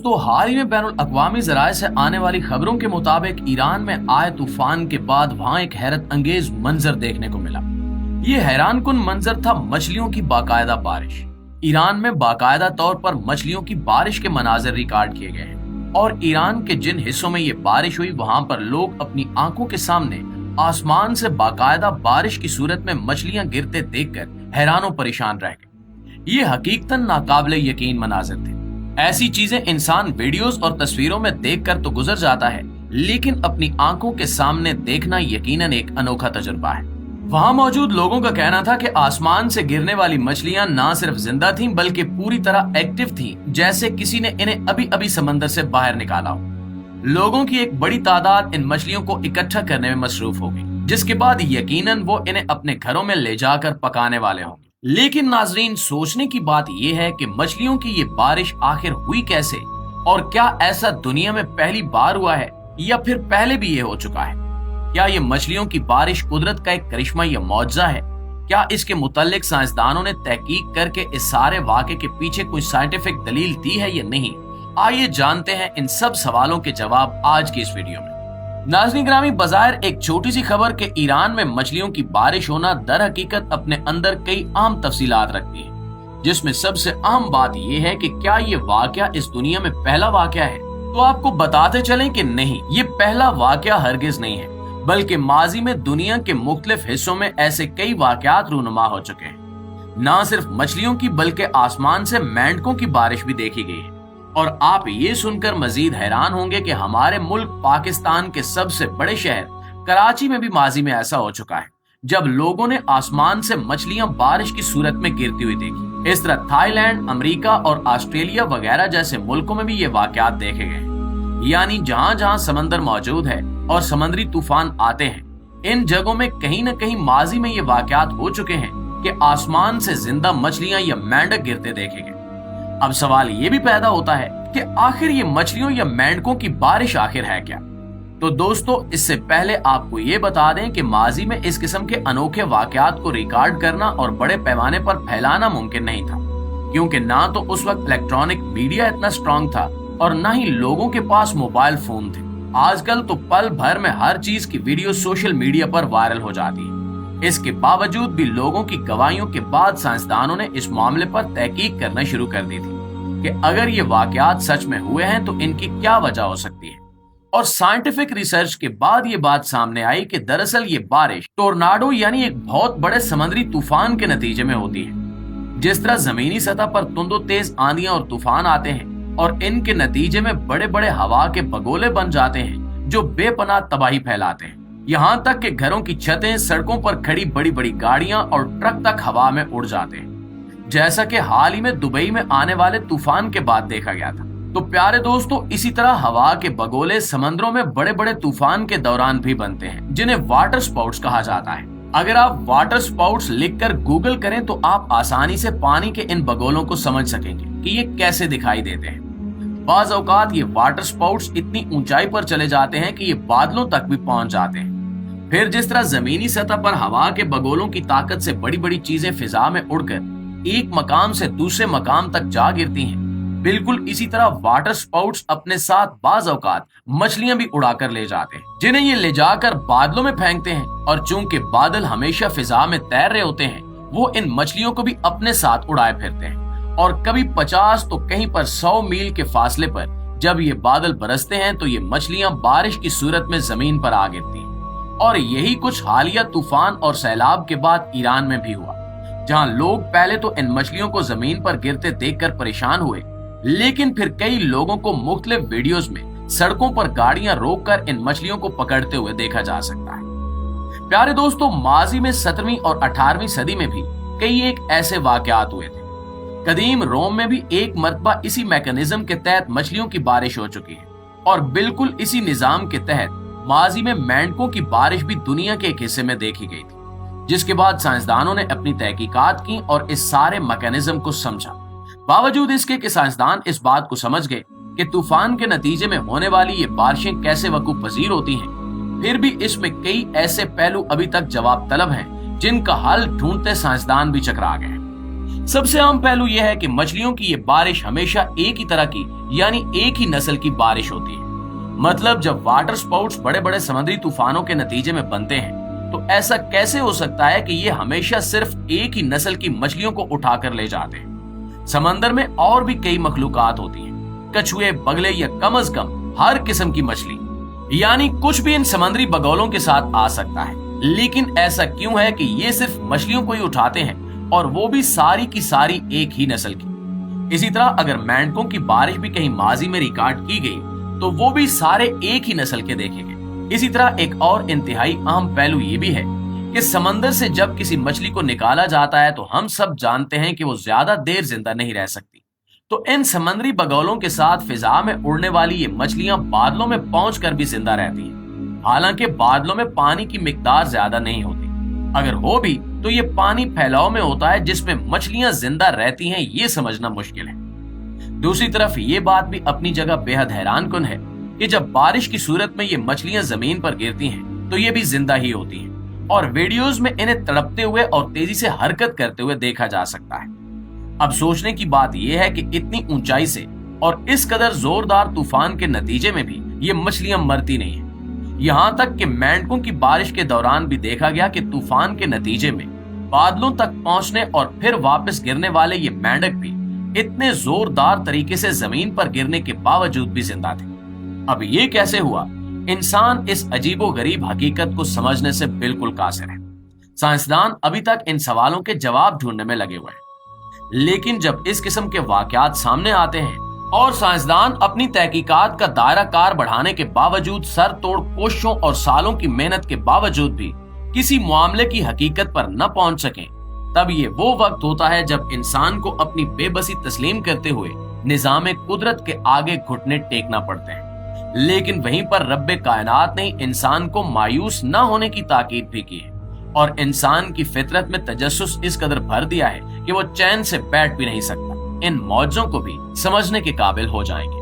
तो हाल ही में बैनुल अक़वामी ज़राए से आने वाली खबरों के मुताबिक ईरान में आए तूफान के बाद वहां एक हैरत अंगेज मंजर देखने को मिला। ये हैरान कुन मंजर था मछलियों की बाकायदा बारिश। ईरान में बाकायदा तौर पर मछलियों की बारिश के मनाजिर रिकॉर्ड किए गए हैं और ईरान के जिन हिस्सों में ये बारिश हुई वहां पर लोग अपनी आंखों के सामने आसमान से बाकायदा बारिश की सूरत में मछलियां गिरते देखकर हैरानों परेशान रह गए। ये हकीकतन नाकाबिले यकीन मनाजिर थे। ऐसी चीजें इंसान वीडियोस और तस्वीरों में देखकर तो गुजर जाता है, लेकिन अपनी आंखों के सामने देखना यकीनन एक अनोखा तजुर्बा है। वहां मौजूद लोगों का कहना था कि आसमान से गिरने वाली मछलियां ना सिर्फ जिंदा थीं बल्कि पूरी तरह एक्टिव थीं, जैसे किसी ने इन्हें अभी अभी समंदर से बाहर निकाला हो। लोगों की एक बड़ी तादाद इन मछलियों को इकट्ठा करने में मसरूफ हो गई, जिसके बाद यकीनन वो इन्हें अपने घरों में ले जाकर पकाने वाले होंगे। लेकिन नाजरीन, सोचने की बात यह है कि मछलियों की ये बारिश आखिर हुई कैसे और क्या ऐसा दुनिया में पहली बार हुआ है या फिर पहले भी ये हो चुका है? क्या ये मछलियों की बारिश कुदरत का एक करिश्मा या मौजज़ा है? क्या इसके मुताल्लिक साइंसदानों ने तहकीक करके इस सारे वाक़े के पीछे कोई साइंटिफिक दलील दी है या नहीं? आइए जानते हैं इन सब सवालों के जवाब आज की इस वीडियो में। नाज़रीन ग्रामी, बज़ाहिर एक छोटी सी खबर के ईरान में मछलियों की बारिश होना दर हकीकत अपने अंदर कई अहम तफसीलात रखती है, जिसमें सबसे अहम बात यह है कि क्या ये वाकया इस दुनिया में पहला वाकया है। तो आपको बताते चलें कि नहीं, ये पहला वाकया हरगिज नहीं है, बल्कि माजी में दुनिया के मुख्तलिफ हिस्सों में ऐसे कई वाकयात रूनुमा हो चुके हैं। न सिर्फ मछलियों की बल्कि आसमान से मेंढकों की बारिश भी देखी गई है। और आप ये सुनकर मजीद हैरान होंगे कि हमारे मुल्क पाकिस्तान के सबसे बड़े शहर कराची में भी माजी में ऐसा हो चुका है, जब लोगों ने आसमान से मछलियां बारिश की सूरत में गिरती हुई देखी। इस तरह थाईलैंड, अमेरिका और ऑस्ट्रेलिया वगैरह जैसे मुल्कों में भी ये वाकयात देखे गए। यानी जहां जहां समंदर मौजूद है और समुद्री तूफान आते हैं, इन जगहों में कहीं न कहीं माजी में ये वाकयात हो चुके हैं कि आसमान से जिंदा मछलियां या मेंढक गिरते देखे गए। अब सवाल ये भी पैदा होता है कि आखिर ये मछलियों या मेंढकों की बारिश आखिर है क्या? तो दोस्तों, इससे पहले आपको ये बता दें कि माजी में इस किस्म के अनोखे वाकयात को रिकॉर्ड करना और बड़े पैमाने पर फैलाना मुमकिन नहीं था, क्योंकि ना तो उस वक्त इलेक्ट्रॉनिक मीडिया इतना स्ट्रांग था और ना ही लोगों के पास मोबाइल फोन थे। आजकल तो पल भर में हर चीज की वीडियो सोशल मीडिया पर वायरल हो जाती है। इसके बावजूद भी लोगों की गवाहियों के बाद साइंसदानों ने इस मामले पर तहकीक करना शुरू कर दी थी कि अगर ये वाकयात सच में हुए हैं तो इनकी क्या वजह हो सकती है। और साइंटिफिक रिसर्च के बाद ये बात सामने आई कि दरअसल ये बारिश टोर्नाडो यानी एक बहुत बड़े समुद्री तूफान के नतीजे में होती है। जिस तरह जमीनी सतह पर तुंदो तेज आंधियां और तूफान आते हैं और इनके नतीजे में बड़े बड़े हवा के बगोले बन जाते हैं जो बेपनाह तबाही फैलाते हैं। यहाँ तक कि घरों की छतें, सड़कों पर खड़ी बड़ी बड़ी गाड़ियां और ट्रक तक हवा में उड़ जाते हैं, जैसा कि हाल ही में दुबई में आने वाले तूफान के बाद देखा गया था। तो प्यारे दोस्तों, इसी तरह हवा के बगोले समंदरों में बड़े बड़े तूफान के दौरान भी बनते हैं, जिन्हें वाटर स्पाउट्स कहा जाता है। अगर आप वाटर स्पाउट्स लिखकर गूगल करें तो आप आसानी से पानी के इन बगोलों को समझ सकेंगे कि ये कैसे दिखाई देते हैं। बाज़ औकात ये वाटर स्पाउट्स इतनी ऊंचाई पर चले जाते हैं कि ये बादलों तक भी पहुंच जाते हैं। फिर जिस तरह जमीनी सतह पर हवा के बगोलों की ताकत से बड़ी बड़ी चीजें फिजा में उड़कर एक मकाम से दूसरे मकाम तक जा गिरती हैं, बिल्कुल इसी तरह वाटर स्पाउट्स अपने साथ बाज़ औकात मछलियां भी उड़ाकर ले जाते हैं, जिन्हें ये ले जाकर बादलों में फेंकते हैं। और चूंकि बादल हमेशा फिजा में तैर रहे होते हैं, वो इन मछलियों को भी अपने साथ उड़ाए फिरते हैं। और कभी 50 तो कहीं पर 100 मील के फासले पर जब ये बादल बरसते हैं तो ये मछलियां बारिश की सूरत में जमीन पर आ गिरती हैं। और यही कुछ हालिया तूफान और सैलाब के बाद ईरान में भी हुआ, जहां लोग पहले तो इन मछलियों को जमीन पर गिरते देखकर परेशान हुए, लेकिन फिर कई लोगों को मुख्तलिफ वीडियोस में सड़कों पर गाड़ियां रोककर इन मछलियों को पकड़ते हुए देखा जा सकता है। प्यारे दोस्तों, माजी में 17वीं और 18वीं सदी में भी कई एक ऐसे वाकयात हुए थे। कदीम रोम में भी एक मरतबा इसी मैकेनिज्म के तहत मछलियों की बारिश हो चुकी है और बिल्कुल इसी निजाम के तहत माजी में मेंढकों की बारिश भी दुनिया के एक हिस्से में देखी गई थी, जिसके बाद साइंसदानों ने अपनी तहकीकात की और इस सारे मैकेनिज्म को समझा। बावजूद इसके कि साइंसदान इस बात को समझ गए कि तूफान के नतीजे में होने वाली ये बारिशें कैसे वकूफ पजीर होती हैं, फिर भी इसमें कई ऐसे पहलू अभी तक जवाब तलब हैं जिनका हल ढूंढते साइंसदान भी चकरा गए। सबसे आम पहलू यह है कि मछलियों की ये बारिश हमेशा एक ही तरह की यानी एक ही नस्ल की बारिश होती है। मतलब जब वाटर स्पाउट्स बड़े बड़े समुद्री तूफानों के नतीजे में बनते हैं तो ऐसा कैसे हो सकता है कि ये हमेशा सिर्फ एक ही नस्ल की मछलियों को उठाकर ले जाते हैं। समंदर में और भी कई मखलूकात होती हैं, कछुए, बगले या कम अज कम हर किस्म की मछली, यानी कुछ भी इन समुद्री बगौलों के साथ आ सकता है। लेकिन ऐसा क्यों है कि ये सिर्फ मछलियों को ही उठाते हैं और वो भी सारी की सारी एक ही नस्ल की। इसी तरह अगर मेंढकों की बारिश भी कहीं माजी में रिकॉर्ड की गई तो वो भी सारे एक ही नस्ल के देखे गए। इसी तरह एक और इंतहाई अहम पहलू ये भी है कि समंदर से जब किसी मछली को निकाला जाता है तो हम सब जानते हैं कि वो ज्यादा देर जिंदा नहीं रह सकती। तो इन समुद्री बगौलों के साथ फिजा में उड़ने वाली ये मछलियां बादलों में पहुंचकर भी जिंदा रहती हैं। हालांकि बादलों में पानी की मिकदार ज्यादा नहीं होती, अगर हो भी तो ये पानी फैलाव में होता है जिसमें मछलियां जिंदा रहती हैं, ये समझना मुश्किल है। दूसरी तरफ ये बात भी अपनी जगह बेहद हैरानकुन है कि जब बारिश की सूरत में ये मछलियां जमीन पर गिरती हैं तो ये भी जिंदा ही होती हैं और वीडियोस में इन्हें तड़पते हुए और तेजी से हरकत करते हुए देखा जा सकता है। अब सोचने की बात यह है कि इतनी ऊंचाई से और इस कदर जोरदार तूफान के नतीजे में भी ये मछलियां मरती नहीं है। यहाँ तक कि मेंढकों की बारिश के दौरान भी देखा गया कि तूफान के नतीजे में बादलों तक पहुंचने और फिर वापस गिरने वाले ये मेंढक भी इतने जोरदार तरीके से जमीन पर गिरने के बावजूद भी जिंदा थे। अब ये कैसे हुआ? इंसान इस अजीबोगरीब हकीकत को समझने से बिल्कुल कासिर है। साइंसदान अभी तक इन सवालों के जवाब ढूंढने में लगे हुए हैं। लेकिन जब इस किस्म के वाकयात सामने आते हैं और साइंसदान अपनी तहकीकात का दायरा कार बढ़ाने के बावजूद, सर तोड़ कोशिशों और सालों की मेहनत के बावजूद भी किसी मामले की हकीकत पर न पहुंच सकें, तब ये वो वक्त होता है जब इंसान को अपनी बेबसी तस्लीम करते हुए निजाम कुदरत के आगे घुटने टेकना पड़ते हैं। लेकिन वहीं पर रब्बे कायनात ने इंसान को मायूस न होने की ताकीद भी की है और इंसान की फितरत में तजस्सुस इस कदर भर दिया है कि वो चैन से बैठ भी नहीं सकता। इन मौजों को भी समझने के काबिल हो जाएंगे।